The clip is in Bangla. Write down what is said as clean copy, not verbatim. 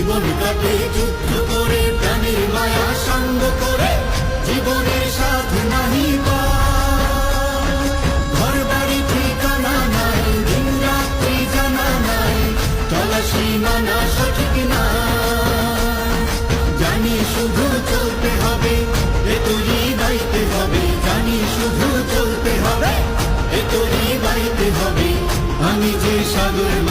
জীবন কাটে যুদ্ধ করে, প্রাণের মায়া সঙ্গ করে, জীবনের সাথে নাহি ঘর বাড়ি ঠিকানা নাই, দিন রাত্রি জানা নাই, চলা সীমানা সঠিক না। জানি শুধু চলতে হবে, এতই বাইতে হবে, জানি শুধু চলতে হবে, এতই বাইতে হবে। আমি যে সাগর